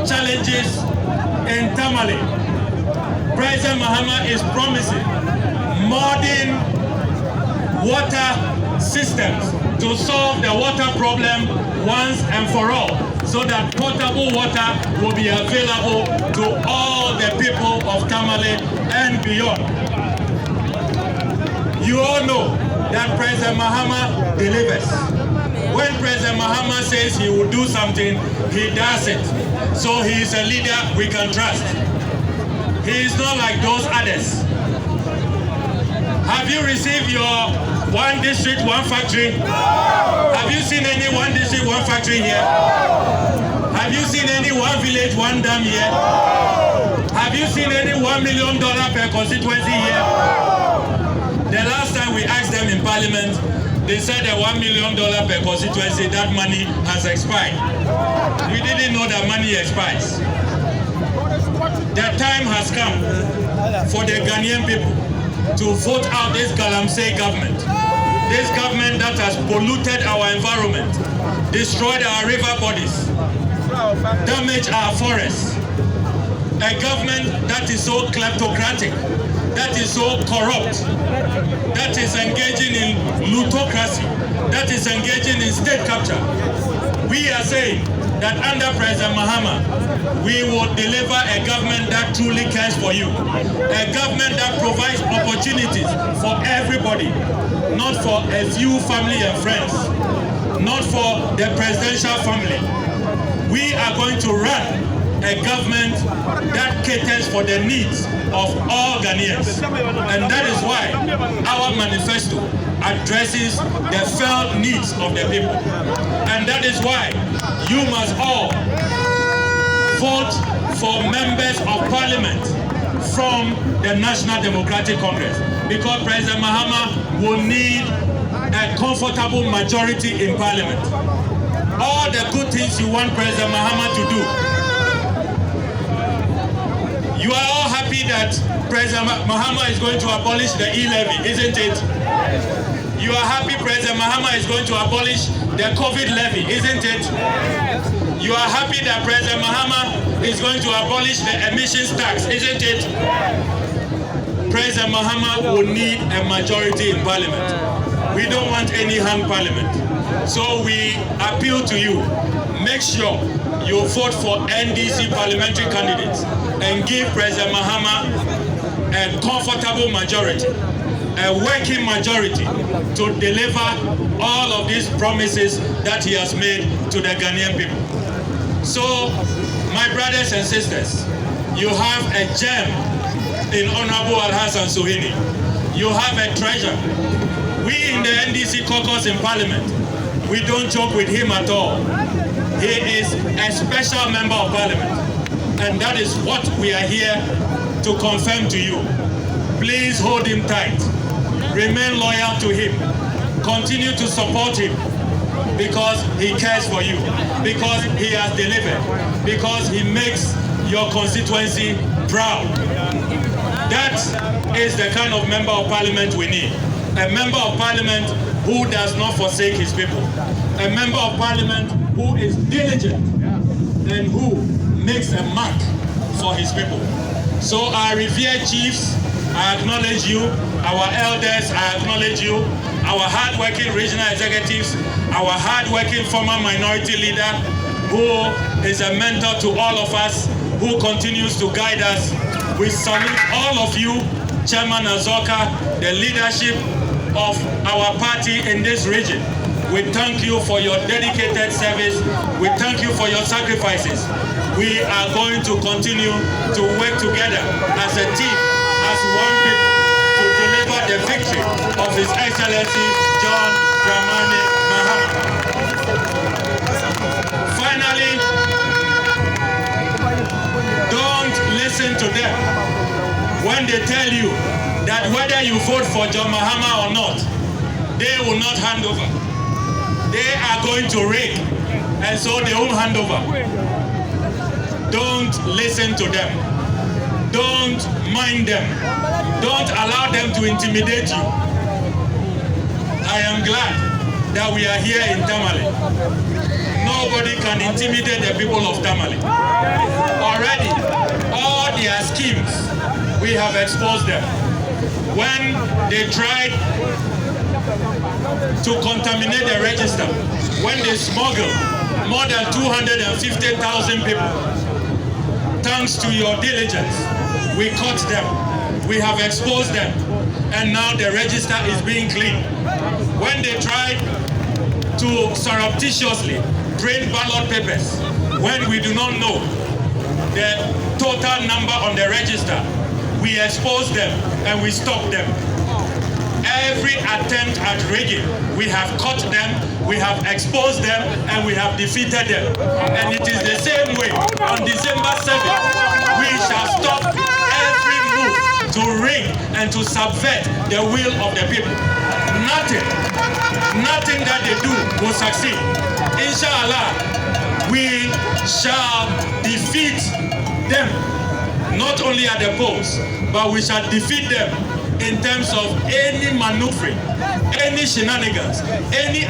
challenges in Tamale. President Mahama is promising modern water systems to solve the water problem once and for all, so that potable water will be available to all the people of Tamale and beyond. You all know that President Mahama delivers. When President Mahama says he will do something, he does it. So he is a leader we can trust. He is not like those others. Have you received your one district, one factory? No. Have you seen any one district, one factory here? No. Have you seen any one village, one dam here? No. Have you seen any $1 million per constituency here? No. The last time we asked them in Parliament, they said the $1 million per constituency, that money has expired. We didn't know that money expires. The time has come for the Ghanaian people to vote out this Galamsey government. This government that has polluted our environment, destroyed our river bodies, damaged our forests. A government that is so kleptocratic, that is so corrupt, that is engaging in plutocracy, that is engaging in state capture. We are saying that under President Mahama, we will deliver a government that truly cares for you. A government that provides opportunities for everybody, not for a few family and friends, not for the presidential family. We are going to run a government that caters for the needs of all Ghanaians. And that is why our manifesto addresses the felt needs of the people. And that is why you must all vote for members of parliament from the National Democratic Congress, because President Mahama will need a comfortable majority in parliament. All the good things you want President Mahama to do. You are all happy that President Mahama is going to abolish the e-levy, isn't it? You are happy President Mahama is going to abolish the COVID levy, isn't it? You are happy that President Mahama is going to abolish the emissions tax, isn't it? President Mahama will need a majority in parliament. We don't want any hung parliament. So we appeal to you, make sure you vote for NDC parliamentary candidates and give President Mahama a comfortable majority, a working majority to deliver all of these promises that he has made to the Ghanaian people. So, my brothers and sisters, you have a gem in Honorable Alhassan Suhini. You have a treasure. We in the NDC caucus in Parliament, we don't joke with him at all. He is a special member of Parliament. And that is what we are here to confirm to you. Please hold him tight. Remain loyal to him. Continue to support him, because he cares for you, because he has delivered, because he makes your constituency proud. That is the kind of member of parliament we need. A member of parliament who does not forsake his people. A member of parliament who is diligent and who makes a mark for his people. So our revered chiefs, I acknowledge you. Our elders, I acknowledge you. Our hard-working regional executives, our hard-working former minority leader, who is a mentor to all of us, who continues to guide us. We salute all of you, Chairman Azoka, the leadership of our party in this region. We thank you for your dedicated service. We thank you for your sacrifices. We are going to continue to work together as a team, as one people, to deliver the victory of His Excellency John Dramani Mahama. Finally, don't listen to them when they tell you that whether you vote for John Mahama or not, they will not hand over. They are going to rig, and so they won't hand over. Don't listen to them. Don't mind them. Don't allow them to intimidate you. I am glad that we are here in Tamale. No nobody can intimidate the people of Tamale. Already, all their schemes, we have exposed them. When they tried to contaminate the register, when they smuggled more than 250,000 people, thanks to your diligence, we caught them, we have exposed them, and now the register is being cleaned. When they tried to surreptitiously print ballot papers, when we do not know the total number on the register, we expose them and we stop them. Every attempt at rigging, we have caught them, we have exposed them, and we have defeated them. And it is the same way on December 7th, we shall stop every move to rig and to subvert the will of the people. Nothing that they do will succeed. Inshallah, we shall defeat them, not only at the polls, but we shall defeat them in terms of any maneuvering, any shenanigans, any